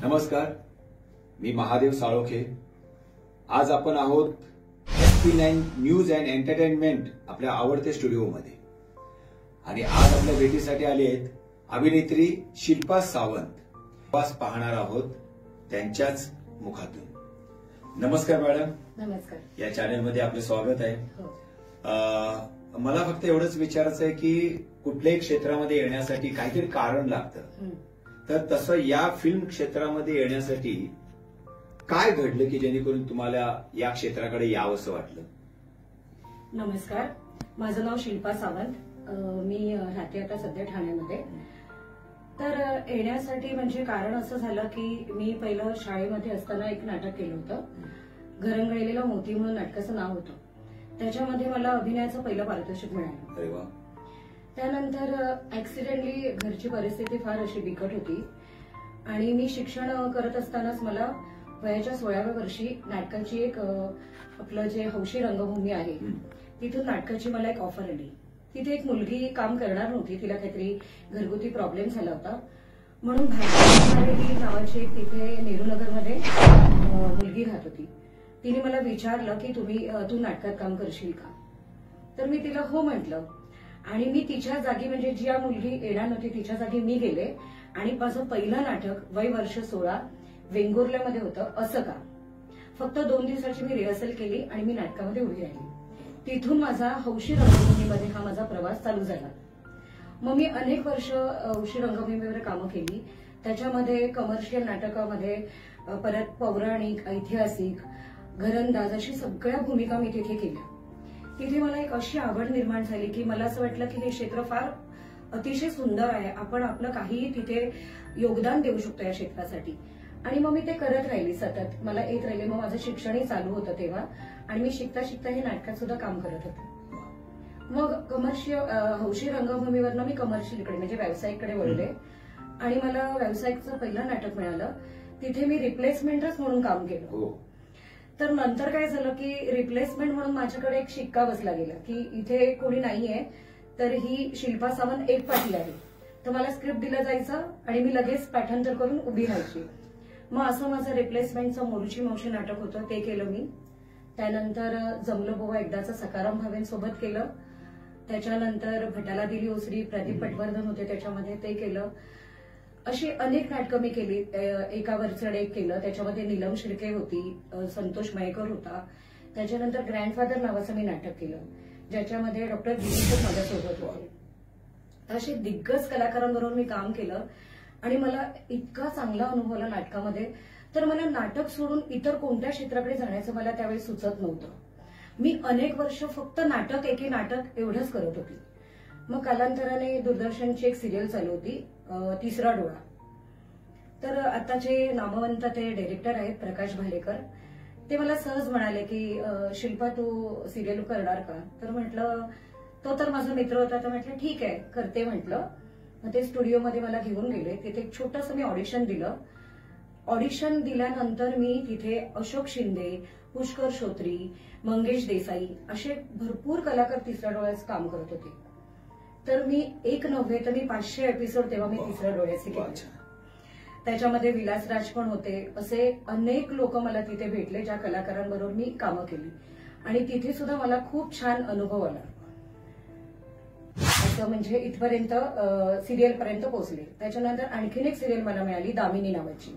नमस्कार, मी महादेव साळोखे। आज आपण आहोत SP9 न्यूज अँड एंटरटेनमेंट आपल्या आवडत्या स्टुडिओमध्ये आणि आज आपल्या भेटीसाठी आली आहेत अभिनेत्री शिल्पा सावंत। आज पाहणार आहोत त्यांच्याच मुखातून। नमस्कार मॅडम। नमस्कार। या चॅनलमध्ये आपलं स्वागत आहे। हो। मला फक्त एवढंच विचारायचं आहे की कुठल्याही क्षेत्रामध्ये येण्यासाठी काहीतरी कारण लागतं, तर तसं या फिल्म क्षेत्रामध्ये येण्यासाठी काय घडलं की जेणेकरून तुम्हाला या क्षेत्राकडे यावंसं वाटलं? नमस्कार, माझं नाव शिल्पा सावंत। मी राहते आता सध्या ठाण्यामध्ये। तर येण्यासाठी म्हणजे कारण असं झालं की मी पहिलं शाळेमध्ये असताना एक नाटक केलं होतं, घरंगळलेला मोती म्हणून नाटकाचं नाव होतं। त्याच्यामध्ये मला अभिनयाचं पहिलं पारितोषिक मिळालं। अरे वा। त्यानंतर ऍक्सिडेंटली घरची परिस्थिती फार अशी बिकट होती आणि मी शिक्षण करत असतानाच मला वयाच्या 16व्या वर्षी नाटकाची एक आपलं जे हौशी रंगभूमी आहे तिथून नाटकाची मला एक ऑफर आली। तिथे एक मुलगी काम करणार नव्हती, तिला काहीतरी घरगुती प्रॉब्लेम झाला होता, म्हणून भारती नावाची एक तिथे नेहरूनगरमध्ये मुलगी राहत होती। तिने मला विचारलं की तू नाटकात काम करशील का? तर मी तिला हो म्हटलं आणि मी तिच्या जागी म्हणजे जी मुलगी येणार नव्हती तिच्या जागी मी गेले आणि माझं पहिलं नाटक वय वर्ष 16 वेंगुर्ल्यामध्ये होतं असं का। फक्त 2 दिवसाची मी रिहर्सल केली आणि मी नाटकामध्ये उभी राहिली। तिथून माझा हौशी रंगभूमीमध्ये हा माझा प्रवास चालू झाला। मग मी अनेक वर्ष हौशी रंगभूमीवर कामं केली, त्याच्यामध्ये कमर्शियल नाटकामध्ये, परत पौराणिक, ऐतिहासिक, घरंदाज अशी सगळ्या भूमिका मी तिथे केल्या। तिथे मला एक अशी आवड निर्माण झाली की मला असं वाटलं की हे क्षेत्र फार अतिशय सुंदर आहे, आपण आपलं काहीही तिथे योगदान देऊ शकतो या क्षेत्रासाठी। आणि मग मी ते करत राहिली, सतत मला येत राहिले। मग माझं शिक्षणही चालू होतं तेव्हा आणि मी शिकता शिकता हे नाटकात सुद्धा काम करत होते। मग हौशी रंगभूमीवरनं मी कमर्शियलकडे म्हणजे व्यावसायिककडे वळले आणि मला व्यावसायिकचं पहिलं नाटक मिळालं। तिथे मी रिप्लेसमेंटच म्हणून काम केलं। तर नंतर काय झालं की रिप्लेसमेंट म्हणून माझ्याकडे एक शिक्का बसला गेला की इथे कोणी नाहीये, तर ही शिल्पा सावंत एक पाठी आहे, तर मला स्क्रिप्ट दिलं जायचं आणि मी लगेच पाठांतर करून उभी राहायची। मग असं माझं रिप्लेसमेंटचं मोरूची मावशी नाटक होतं, ते केलं मी। त्यानंतर जमलं बोवा एकदाचं सकाराम भावेंसोबत केलं। त्याच्यानंतर भटाला दिली ओसरी, प्रदीप पटवर्धन होते त्याच्यामध्ये, ते केलं। अशी अनेक नाटकं मी केली। एकावरचढ एक केलं, त्याच्यामध्ये नीलम शिर्के होती, संतोष मयेकर होता। त्याच्यानंतर ग्रँडफादर नावाचं मी नाटक केलं, ज्याच्यामध्ये डॉक्टर गिरीश माझ्यासोबत होते। असे दिग्गज कलाकारांबरोबर मी काम केलं आणि मला इतका चांगला अनुभव आला नाटकामध्ये, तर मला नाटक सोडून इतर कोणत्या क्षेत्राकडे जाण्याचं मला त्यावेळी सुचत नव्हतं। मी अनेक वर्ष फक्त नाटक एवढंच करत होती। मग कालांतराने दूरदर्शनची एक सिरियल चालू होती, तिसरा डोळा। तर आताचे नामवंत ते डायरेक्टर आहेत प्रकाश भालेकर, ते मला सहज म्हणाले की शिल्पा तू सिरियल करणार का? तर म्हटलं, तो तर माझा मित्र होता, तर म्हटलं ठीक आहे करते म्हटलं। मग ते स्टुडिओमध्ये मला घेऊन गेले, तिथे एक छोटंसं मी ऑडिशन दिलं। ऑडिशन दिल्यानंतर मी तिथे अशोक शिंदे, पुष्कर श्रोत्री, मंगेश देसाई असे भरपूर कलाकार तिसऱ्या डोळ्याचं काम करत होते। तर मी एक नव्हे तर मी 500 एपिसोड तेव्हा मी तिसऱ्या डोळ्याचे केले। त्याच्यामध्ये विलासराज पण होते, असे अनेक लोक मला तिथे भेटले ज्या कलाकारांबरोबर मी कामं केली आणि तिथे सुद्धा मला खूप छान अनुभव आला। असं म्हणजे इथपर्यंत सिरियल पर्यंत पोहोचले। त्याच्यानंतर आणखीन एक सिरियल मला मिळाली, दामिनी नावाची।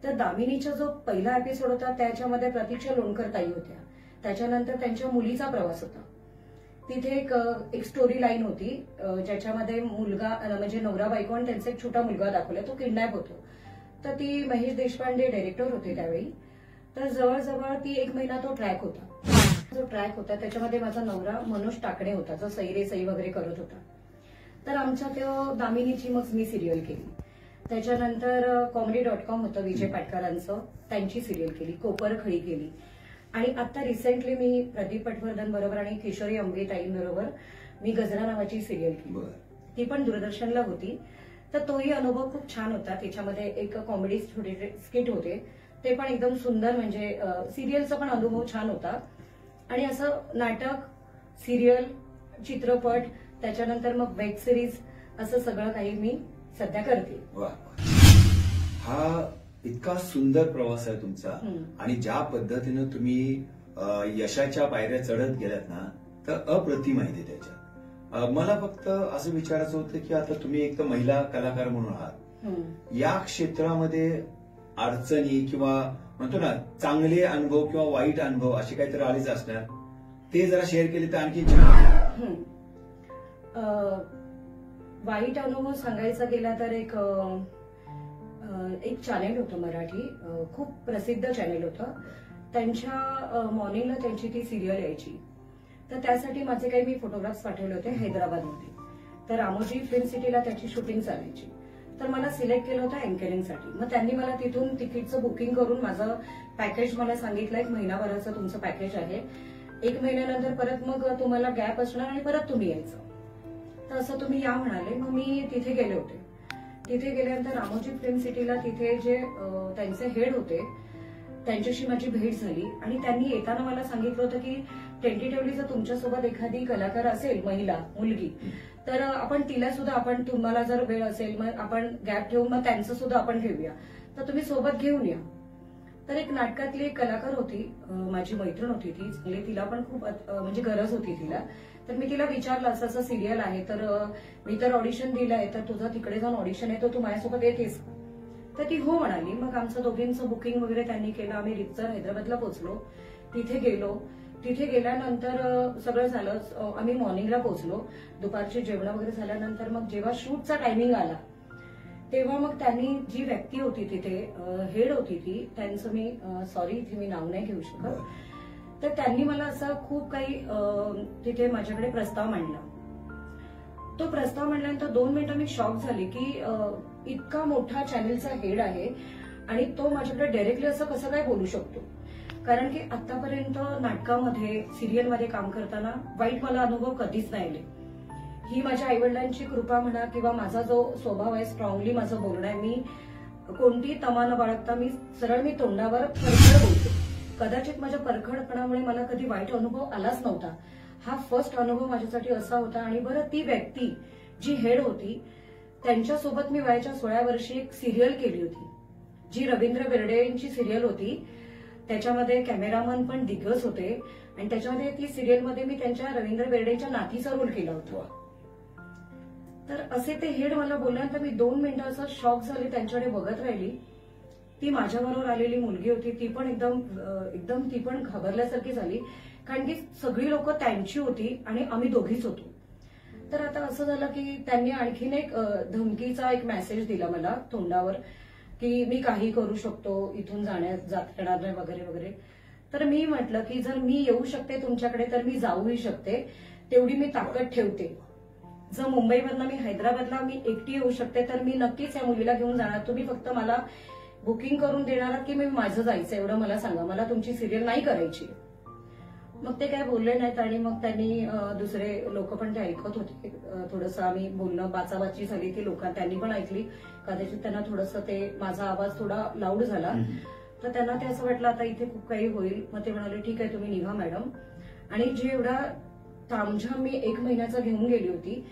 तर दामिनीचा जो पहिला एपिसोड होता त्याच्यामध्ये प्रतीक्षा लोणकर ताई होत्या, त्याच्यानंतर त्यांच्या मुलीचा प्रवास होता। तिथे एक स्टोरी लाईन होती ज्याच्यामध्ये मुलगा म्हणजे नवरा बायको आणि त्यांचा एक छोटा मुलगा दाखवला, तो किडनॅप होतो। तर ती महेश देशपांडे डायरेक्टर होते त्यावेळी, तर जवळजवळ ती 1 महिना तो ट्रॅक होता। त्याच्यामध्ये माझा नवरा मनोज टाकणे होता, जो सई सई वगैरे करत होता। तर आमच्या तो दामिनीची मग मी सिरियल केली। त्याच्यानंतर comedy.com होतं विजय पाटकरांचं, त्यांची सिरियल केली, कोपर खळी केली आणि आता रिसेंटली मी प्रदीप पटवर्धन बरोबर आणि किशोरी अंबेताईंबरोबर मी गजरा नावाची सिरियल केली, ती पण दूरदर्शनला होती। तर तोही अनुभव खूप छान होता। त्याच्यामध्ये एक कॉमेडी स्किट होते, ते पण एकदम सुंदर, म्हणजे सिरियलचा पण अनुभव छान होता। आणि असं नाटक, सिरियल, चित्रपट, त्याच्यानंतर मग वेब सिरीज असं सगळं काही मी सध्या करते। हा इतका सुंदर प्रवास आहे तुमचा आणि ज्या पद्धतीनं तुम्ही यशाच्या पायऱ्या चढत गेल्यात ना, तर अप्रतिम आहे ते त्याच्यात. मला फक्त असं विचारायचं होतं की आता तुम्ही एक तर महिला कलाकार म्हणून आहात, या क्षेत्रामध्ये अडचणी किंवा म्हणतो ना चांगले अनुभव किंवा वाईट अनुभव असे काहीतरी आलेच असणार, ते जरा शेअर केले तर आणखी छान. वाईट अनुभव सांगायचा गेला तर एक चॅनेल होतं मराठी, खूप प्रसिद्ध चॅनेल होतं. त्यांच्या मॉर्निंगला त्यांची ती सिरियल यायची, तर त्यासाठी माझे काही मी फोटोग्राफ्स पाठवले होते हैदराबादमध्ये. तर रामोजी फिल्म सिटीला त्याची शूटिंग चालायची, तर मला सिलेक्ट केलं होतं अँकरिंगसाठी. मग त्यांनी मला तिथून तिकीटचं बुकिंग करून माझं पॅकेज मला सांगितलं, 1 महिनाभराचं तुमचं पॅकेज आहे, 1 महिन्यानंतर परत मग तुम्हाला गॅप असणार आणि परत तुम्ही यायचं, तर असं तुम्ही या म्हणाले. मग मी तिथे गेले होते. तिथे गेल्यानंतर रामोजी फिल्म सिटीला तिथे जे त्यांचे हेड होते त्यांच्याशी माझी भेट झाली आणि त्यांनी येताना मला सांगितलं होतं की टेंटेटिव्हली जर तुमच्यासोबत एखादी कलाकार असेल, महिला मुलगी, तर आपण तिला सुद्धा, आपण तुम्हाला जर वेळ असेल मग आपण गॅप ठेवून मग त्यांचं सुद्धा आपण घेऊया, तर तुम्ही सोबत घेऊन या. तर एक नाटकातली एक कलाकार होती, माझी मैत्रीण होती ती चांगली, तिला पण खूप म्हणजे गरज होती तिला. तर मी तिला विचारलं असं असं सिरियल आहे, तर मी तर ऑडिशन दिलं आहे, तर तुझं तिकडे जाऊन ऑडिशन आहे, तर तू माझ्यासोबत येतेस? तर ती हो म्हणाली. मग आमचं दोघींचं बुकिंग वगैरे त्यांनी केलं. आम्ही रितसर हैदराबादला पोहोचलो, तिथे गेलो. तिथे गेल्यानंतर सगळं झालं, आम्ही मॉर्निंगला पोहोचलो. दुपारची जेवण वगैरे झाल्यानंतर मग जेव्हा शूटचा टायमिंग आला तेव्हा मग त्यांनी जी व्यक्ती होती तिथे, हेड होती ती, त्यांचं मी सॉरी इथे मी नाव नाही घेऊ शकत, तर त्यांनी मला असं खूप काही तिथे माझ्याकडे प्रस्ताव मांडला. तो प्रस्ताव मांडल्यानंतर 2 मिनिटं मी शॉक झाली की इतका मोठा चॅनेलचा हेड आहे आणि तो माझ्याकडे डायरेक्टली असं कसं काय बोलू शकतो. कारण की आतापर्यंत नाटकामध्ये, सिरियलमध्ये काम करताना वाईट मला अनुभव कधीच नाही आले. ही माझ्या आईवडिलांची कृपा म्हणा किंवा माझा जो स्वभाव आहे, स्ट्रॉंगली माझं बोलणं आहे, मी कोणतीही तमा न बाळगता मी सरळ मी तोंडावर परखड बोलते. कदाचित माझ्या परखडपणामुळे मला कधी वाईट अनुभव आलाच नव्हता. हा फर्स्ट अनुभव माझ्यासाठी असा होता. आणि बरं, ती व्यक्ती जी हेड होती त्यांच्यासोबत मी वयाच्या 16व्या वर्षी एक सिरियल केली होती, जी रवींद्र बेर्डेंची सिरियल होती. त्याच्यामध्ये कॅमेरामन पण दिग्गज होते आणि त्याच्यामध्ये ती सिरियलमध्ये मी त्यांच्या रवींद्र बेर्डेच्या नातीचा रोल केला होता. तर असे ते हेड मला बोलल्यानंतर मी 2 मिनिटं असं शॉक झाले, त्यांच्याकडे बघत राहिली. ती माझ्याबरोबर आलेली मुलगी होती, ती पण एकदम ती पण घाबरल्यासारखी झाली, कारण की सगळी लोक त्यांची होती आणि आम्ही दोघीच होतो. तर आता असं झालं की त्यांनी आणखीन एक धमकीचा एक मेसेज दिला मला तोंडावर की मी काही करू शकतो, इथून जात येणार नाही वगैरे वगैरे. तर मी म्हटलं की जर मी येऊ शकते तुमच्याकडे तर मी जाऊही शकते, तेवढी मी ताकद ठेवते. जर मुंबईवरनं मी हैदराबादला मी एकटी येऊ शकते तर मी नक्कीच या मुलीला घेऊन जाणार. तुम्ही फक्त मला बुकिंग करून देणार की मी माझं जायचं एवढं मला सांगा, मला तुमची सिरियल नाही करायची. मग ते काय बोलले नाहीत आणि मग त्यांनी दुसरे लोक पण ते ऐकत होते. थोडंसं आम्ही बोलणं बाचाबाची झाली, ती त्यांनी पण ऐकली. कदाचित त्यांना थोडंसं ते माझा आवाज थोडा लाऊड झाला, तर त्यांना ते असं वाटलं आता इथे खूप काही होईल. मग ते म्हणाले ठीक आहे तुम्ही निघा मॅडम. आणि जे एवढा तामझाम मी 1 महिन्याचा घेऊन गेली होती,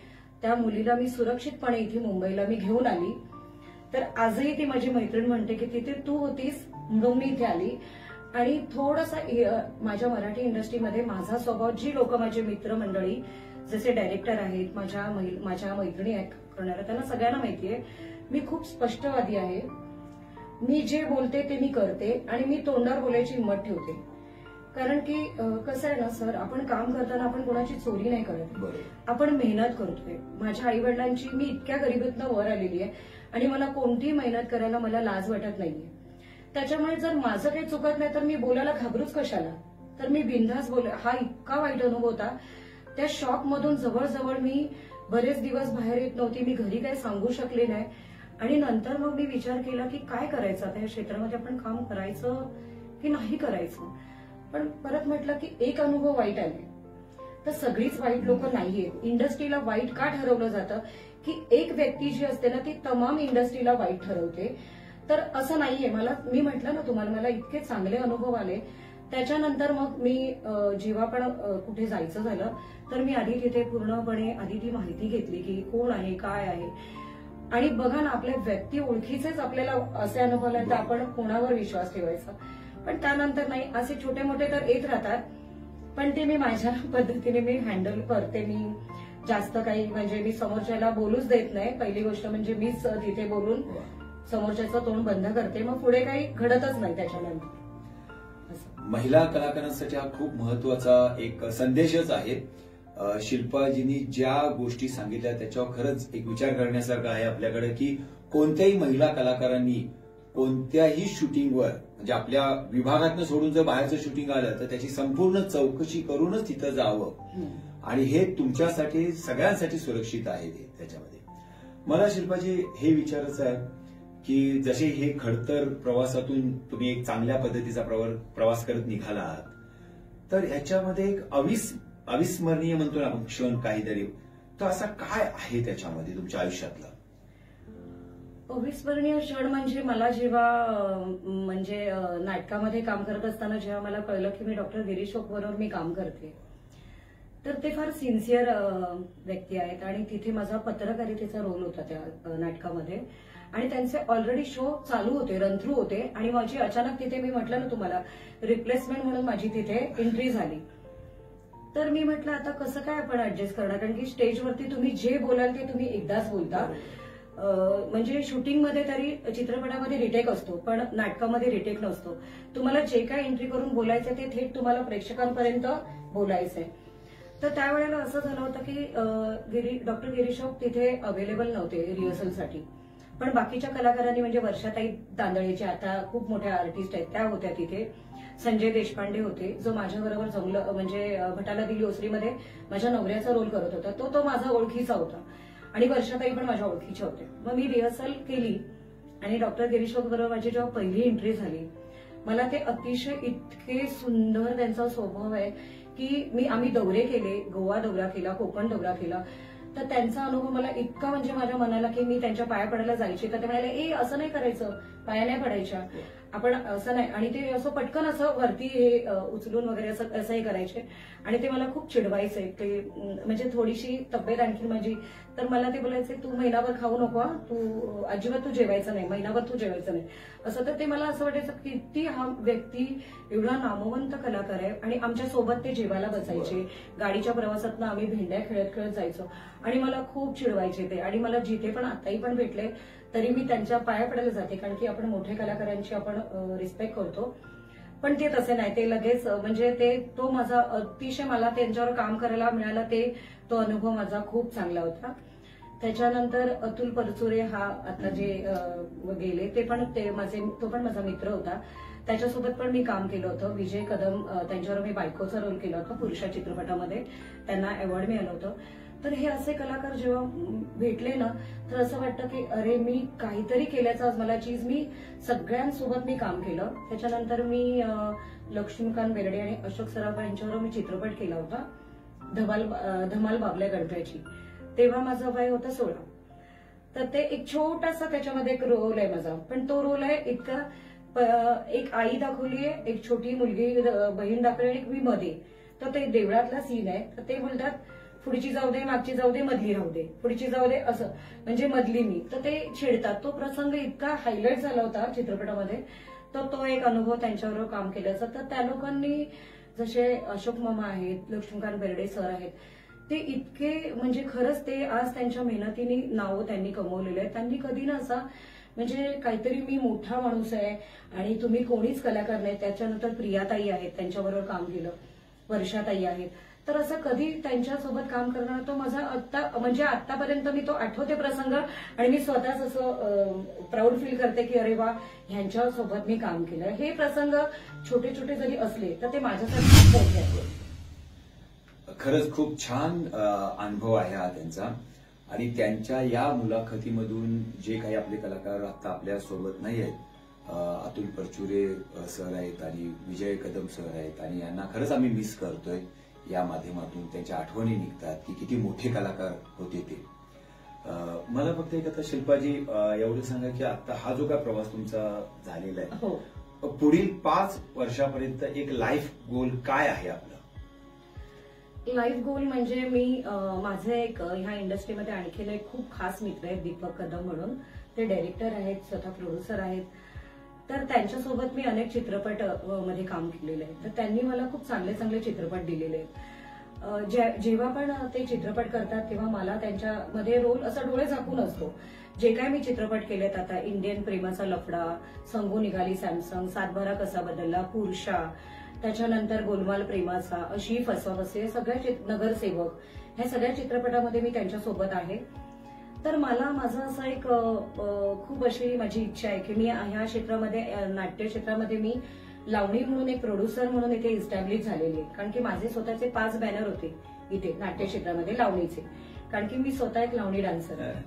त्या मुलीला मी सुरक्षितपणे इथे मुंबईला मी घेऊन आली. तर आजही ती माझी मैत्रीण म्हणते की तिथे तू होतीस म्हणून मी इथे आली. आणि थोडासा माझ्या मराठी इंडस्ट्रीमध्ये माझा स्वभाव, जी लोक माझे मित्रमंडळी जसे डायरेक्टर आहेत, माझ्या मैत्रिणी आहेत करणाऱ्या, त्यांना सगळ्यांना माहितीये मी खूप स्पष्टवादी आहे. मी जे बोलते ते मी करते आणि मी तोंडावर बोलायची हिंमत ठेवते. कारण की कसं आहे ना सर, आपण काम करताना आपण कोणाची चोरी नाही करत, आपण मेहनत करतोय. माझ्या आई वडिलांची, मी इतक्या गरिबीतनं वर आलेली आहे आणि मला कोणतीही मेहनत करायला मला लाज वाटत नाहीये. त्याच्यामुळे जर माझं काही चुकत नाही तर मी बोलायला घाबरूच कशाला, तर मी बिनधास्त बोल. हा इतका वाईट अनुभव होता. त्या शॉक मधून जवळजवळ मी बरेच दिवस बाहेर येत नव्हती. मी घरी काही सांगू शकले नाही. आणि नंतर मग मी विचार केला की काय करायचं आता, या क्षेत्रामध्ये आपण काम करायचं की नाही करायचं. पण परत म्हटलं की एक अनुभव वाईट आले तर सगळीच वाईट लोक नाहीयेत. इंडस्ट्रीला वाईट का ठरवलं जातं की एक व्यक्ती जी असते ना ती तमाम इंडस्ट्रीला वाईट ठरवते. तर असं नाहीये. मी म्हटलं ना तुम्हाला, मला इतके चांगले अनुभव आले. त्याच्यानंतर मग मी जेव्हा पण कुठे जायचं झालं तर मी आधी तिथे पूर्णपणे आधी ती माहिती घेतली की कोण आहे, काय आहे. आणि बघा ना, आपल्या व्यक्ती ओळखीचेच आपल्याला असे अनुभव आले तर आपण कोणावर विश्वास ठेवायचा. पण त्यानंतर नाही, असे छोटे मोठे तर येत राहतात, पण ते मी माझ्या पद्धतीने मी हँडल करते. मी जास्त काही म्हणजे मी समोरच्याला बोलूच देत नाही. पहिली गोष्ट म्हणजे मीच तिथे बोलून समोरच्याचं तोंड बंद करते, मग पुढे काही घडतच नाही त्याच्यानंतर. महिला कलाकारांसाठी हा खूप महत्वाचा एक संदेशच आहे. शिल्पाजींनी ज्या गोष्टी सांगितल्या त्याच्यावर खरंच एक विचार करण्यासारखं आहे आपल्याकडे, की कोणत्याही महिला कलाकारांनी कोणत्याही शूटिंगवर म्हणजे आपल्या विभागातनं सोडून जर बाहेरचं शूटिंग आलं तर त्याची संपूर्ण चौकशी करूनच तिथं जावं, आणि हे तुमच्यासाठी सगळ्यांसाठी सुरक्षित आहे. त्याच्यामध्ये मला शिल्पाजी हे विचारायचं आहे की जसे हे खडतर प्रवासातून तुम्ही एक चांगल्या पद्धतीचा प्रवास करत निघाला आहात, तर ह्याच्यामध्ये एक अविस्मरणीय म्हणतो ना आपण क्षण काहीतरी, तर असा काय आहे त्याच्यामध्ये तुमच्या आयुष्यातला? अविस्मरणीय क्षण म्हणजे मला जेव्हा म्हणजे नाटकामध्ये काम करत असताना जेव्हा मला कळलं की मी डॉक्टर गिरीश ओक बरोबर मी काम करते, तर ते फार सिन्सिअर व्यक्ती आहेत आणि तिथे माझा पत्रकारितेचा रोल होता त्या नाटकामध्ये, आणि त्यांचे ऑलरेडी शो चालू होते, रन थ्रू होते, आणि माझी अचानक तिथे मी म्हटलं ना तुम्हाला रिप्लेसमेंट म्हणून माझी तिथे एंट्री झाली. तर मी म्हटलं आता कसं काय आपण ऍडजस्ट करणार, कारण की स्टेजवरती तुम्ही जे बोलाल ते तुम्ही एकदाच बोलता. म्हणजे शूटिंगमध्ये तरी चित्रपटामध्ये रिटेक असतो, पण नाटकामध्ये रिटेक नसतो. तुम्हाला जे काय एंट्री करून बोलायचं ते थेट तुम्हाला प्रेक्षकांपर्यंत बोलायचंय. तर त्यावेळेला असं झालं होतं की डॉक्टर गिरीश ओक तिथे अवेलेबल नव्हते रिहर्सलसाठी, पण बाकीच्या कलाकारांनी म्हणजे वर्षाताई तांदळेच्या आता खूप मोठ्या आर्टिस्ट आहेत त्या होत्या तिथे. संजय देशपांडे होते जो माझ्याबरोबर जमलं म्हणजे भटाला दिली ओसरीमध्ये माझ्या नवऱ्याचा रोल करत होता, तो माझा ओळखीचा होता, आणि वर्षाताई पण माझ्या ओळखीच्या होत्या. मग मी रिहर्सल केली आणि डॉक्टर गिरीश ओक बरोबर माझी जेव्हा पहिली एंट्री झाली, मला ते अतिशय इतके सुंदर त्यांचा स्वभाव आहे की आम्ही दौरे केले, गोवा दौरा केला, कोकण दौरा केला, तर त्यांचा अनुभव मला इतका म्हणजे माझ्या मनाला की मी त्यांच्या पाया पडायला जायचे, तर ते म्हणाले असं नाही करायचं, पाया नाही पडायच्या आपण, असं नाही. आणि ते असं पटकन असं वरती हे उचलून वगैरे असं हे करायचे, आणि ते मला खूप चिडवायचे. ते म्हणजे थोडीशी तब्येत आणखी माझी, तर मला ते बोलायचे तू महिनाभर खाऊ नको, तू अजिबात तू जेवायचं नाही, महिनाभर तू जेवायचं नाही असं. तर ते मला असं वाटायचं किती हा व्यक्ती एवढा नामवंत कलाकार आहे, आणि आमच्या सोबत ते जेवायला बसायचे, गाडीच्या प्रवासातनं आम्ही भेंड्या खेळत खेळत जायचो, आणि मला खूप चिडवायचे ते. आणि मला जिथे पण आताही पण भेटले तरी मी त्यांच्या पाया पडायला जाते, कारण की आपण मोठ्या कलाकारांची आपण रिस्पेक्ट करतो. पण ते तसे नाही, ते लगेच म्हणजे तो माझा अतिशय मला त्यांच्यावर काम करायला मिळाला, तो अनुभव माझा खूप चांगला होता. त्याच्यानंतर अतुल परचुरे हा आता जे गेले तो पण माझा मित्र होता, त्याच्यासोबत पण मी काम केलं होतं. विजय कदम त्यांच्यावर मी बायकोचा रोल केला होता पुरुषा चित्रपटामध्ये, त्यांना अवॉर्ड मिळालं होतं. तर हे असे कलाकार जेव्हा भेटले ना, तर असं वाटतं की अरे मी काहीतरी केल्याचं आज मला चीज, मी सगळ्यांसोबत मी काम केलं. त्याच्यानंतर मी लक्ष्मीकांत बेर्डे आणि अशोक सराफ यांच्यावर मी चित्रपट केला होता, धमाल बाबल्या गणपयाची. तेव्हा माझं वय होतं 16. तर ते एक छोटासा त्याच्यामध्ये एक रोल आहे माझा, पण तो रोल आहे इतका, एक आई दाखवलीये, एक छोटी मुलगी बहीण दाखवली, एक मी मध्ये. तर ते देवळातला सीन आहे, तर ते बोलतात पुढची जाऊ दे, मागची जाऊ दे, मधली राहू दे, पुढची जाऊ दे, असं म्हणजे मधली मी. तर ते छेडतात. तो प्रसंग इतका हायलाइट झाला होता चित्रपटामध्ये, तर तो एक अनुभव त्यांच्याबरोबर काम केल्याचा. तर त्या लोकांनी जसे अशोक मामा आहेत, लक्ष्मीकांत बेर्डे सर आहेत, ते इतके म्हणजे खरंच ते आज त्यांच्या मेहनतीने नाव त्यांनी कमवलेलं आहे. त्यांनी कधी ना असा म्हणजे काहीतरी मी मोठा माणूस आहे आणि तुम्ही कोणीच कलाकार नाही. त्याच्यानंतर प्रियाताई आहेत, त्यांच्याबरोबर काम केलं, वर्षाताई आहेत, तर असं कधी त्यांच्यासोबत काम करणार तो माझा आतापर्यंत मी तो आठवते प्रसंग, आणि मी स्वतःच असं प्राऊड फील करते की अरे वा, ह्यांच्यासोबत मी काम केलं. हे प्रसंग छोटे छोटे जरी असले तर ते माझ्यासाठी खूप मोठे आहेत. खरंच खूप छान अनुभव आहे हा त्यांचा, आणि त्यांच्या या मुलाखतीमधून जे काही आपले कलाकार आता आपल्या सोबत नाही आहेत, अतुल परचुरे सर आहेत आणि विजय कदम सर आहेत, आणि यांना खरंच आम्ही मिस करतोय. या माध्यमातून त्यांच्या आठवणी निघतात की किती मोठे कलाकार होते ते. मला फक्त एक आता शिल्पाजी एवढं सांगा की आता हा जो काय प्रवास तुमचा झालेला आहे, पुढील 5 वर्षापर्यंत एक लाईफ गोल काय आहे आपलं? लाईफ गोल म्हणजे मी माझे एक ह्या इंडस्ट्रीमध्ये आणखीन एक खूप खास मित्र आहेत, दीपक कदम म्हणून. ते डायरेक्टर आहेत, स्वतः प्रोड्युसर आहेत. तर त्यांच्यासोबत मी अनेक चित्रपट मध्ये काम केलेलं आहे. तर त्यांनी मला खूप चांगले चांगले चित्रपट दिलेले आहेत. जेव्हा पण ते चित्रपट करतात तेव्हा मला त्यांच्यामध्ये रोल असा डोळे झाकून असतो. जे काय मी चित्रपट केलेत आता, इंडियन प्रेमाचा लफडा, संगो निघाली सॅमसंग, सातबारा कसा बदलला, पुरुषा, त्याच्यानंतर गोलमाल प्रेमाचा, अशी फसवाफसवी, हे सगळ्या नगरसेवक, ह्या सगळ्या चित्रपटामध्ये मी त्यांच्यासोबत आहे. तर मला माझं असं एक खूप अशी माझी इच्छा आहे की मी ह्या क्षेत्रामध्ये, नाट्य क्षेत्रामध्ये मी लावणी म्हणून एक प्रोड्युसर म्हणून इथे इस्टॅब्लिश झालेली आहे. कारण की माझे स्वतःचे 5 बॅनर होते इथे नाट्य क्षेत्रामध्ये लावणीचे, कारण की मी स्वतः एक लावणी डान्सर आहे.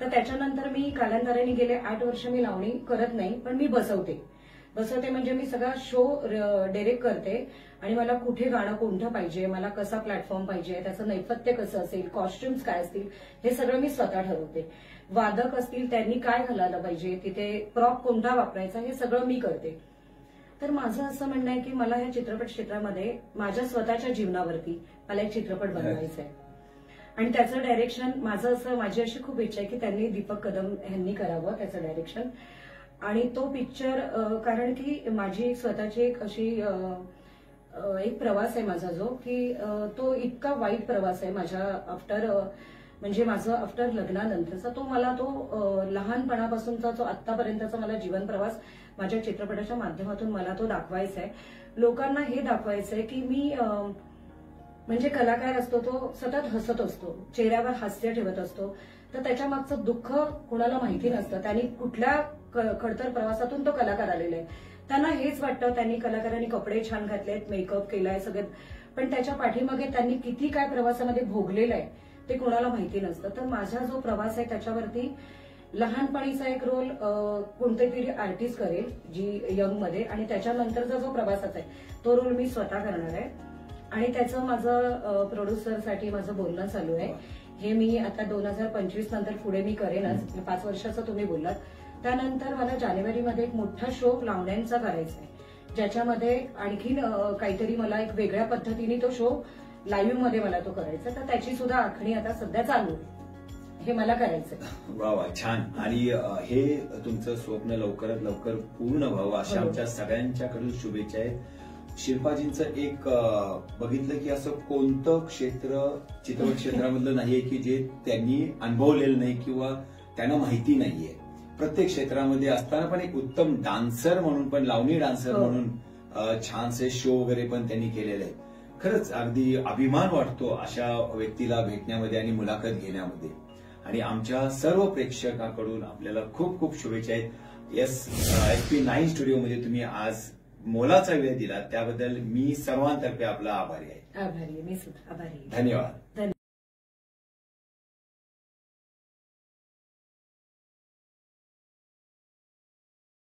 तर त्याच्यानंतर मी कालांतराने गेले 8 वर्ष मी लावणी करत नाही, पण मी बसवते म्हणजे मी सगळा शो डायरेक्ट करते. आणि मला कुठे गाणं कोणतं पाहिजे, मला कसा प्लॅटफॉर्म पाहिजे, त्याचं नैपथ्य कसं असेल, कॉस्ट्युम्स काय असतील, हे सगळं मी स्वतः ठरवते. वादक असतील त्यांनी काय घालायला पाहिजे, तिथे प्रॉप कोणता वापरायचा, हे सगळं मी करते. तर माझं असं म्हणणं आहे की मला ह्या चित्रपट क्षेत्रामध्ये माझ्या स्वतःच्या जीवनावरती मला एक चित्रपट बनवायचा आहे. आणि त्याचं डायरेक्शन माझी अशी खूप इच्छा आहे की त्यांनी, दीपक कदम यांनी करावं त्याचं डायरेक्शन. आणि तो पिक्चर, कारण की माझी स्वतःची एक अशी एक प्रवास आहे माझा जो की तो इतका वाईट प्रवास आहे माझ्या आफ्टर लग्नानंतरचा. मला लहानपणापासूनचा जो आतापर्यंतचा मला जीवन प्रवास माझ्या चित्रपटाच्या माध्यमातून मला तो दाखवायचा आहे. लोकांना हे दाखवायचं आहे की मी म्हणजे कलाकार असतो तो सतत हसत असतो, चेहऱ्यावर हास्य ठेवत असतो. तर त्याच्या मागचं दुःख कुणाला माहिती नसतं. त्यांनी कुठल्या खडतर प्रवासातून तो कलाकार आलेला आहे. त्यांना हेच वाटतं त्यांनी कलाकारांनी कपडे छान घातलेत, मेकअप केलाय सगळं, पण त्याच्या पाठीमागे त्यांनी किती काय प्रवासामध्ये भोगलेलं आहे ते कोणाला माहिती नसतं. तर माझा जो प्रवास आहे त्याच्यावरती लहानपणीचा एक रोल कोणते तरी आर्टिस्ट करेल जी यंग मध्ये, आणि त्याच्यानंतरचा जो प्रवासाचा आहे तो रोल मी स्वतः करणार आहे. आणि त्याचं माझं प्रोड्युसरसाठी माझं बोलणं चालू आहे. हे मी आता 2025 नंतर पुढे मी करेनच. 5 वर्षाचं तुम्ही बोललात. त्यानंतर मला जानेवारीमध्ये एक मोठा शो लावण्यांचा करायचा आहे, ज्याच्यामध्ये आणखीन काहीतरी मला एक वेगळ्या पद्धतीने तो शो लाईव्ह मध्ये मला तो करायचा. तर त्याची सुद्धा आखणी आता सध्या चालू आहे. हे मला करायचंय. वा वा, छान. आणि हे तुमचं स्वप्न लवकरात लवकर पूर्ण व्हावं अशा आमच्या सगळ्यांच्याकडून शुभेच्छा आहेत. शिल्पाजींचं एक बघितलं की असं कोणतं क्षेत्र चित्रपट क्षेत्रामधलं नाहीये की जे त्यांनी अनुभवलेलं नाही किंवा त्यांना माहिती नाहीये. प्रत्येक क्षेत्रामध्ये असताना पण एक उत्तम डान्सर म्हणून, पण लावणी डान्सर म्हणून छानसे शो वगैरे पण त्यांनी केलेले आहेत. खरंच अगदी अभिमान वाटतो अशा व्यक्तीला भेटण्यामध्ये आणि मुलाखत घेण्यामध्ये. आणि आमच्या सर्व प्रेक्षकांकडून आपल्याला खूप खूप शुभेच्छा आहेत. SP9 स्टुडिओमध्ये तुम्ही आज मोलाचा वेळ दिला त्याबद्दल मी सर्वांतर्फे आपला आभारी आहे. मी सुद्धा आभारी. धन्यवाद.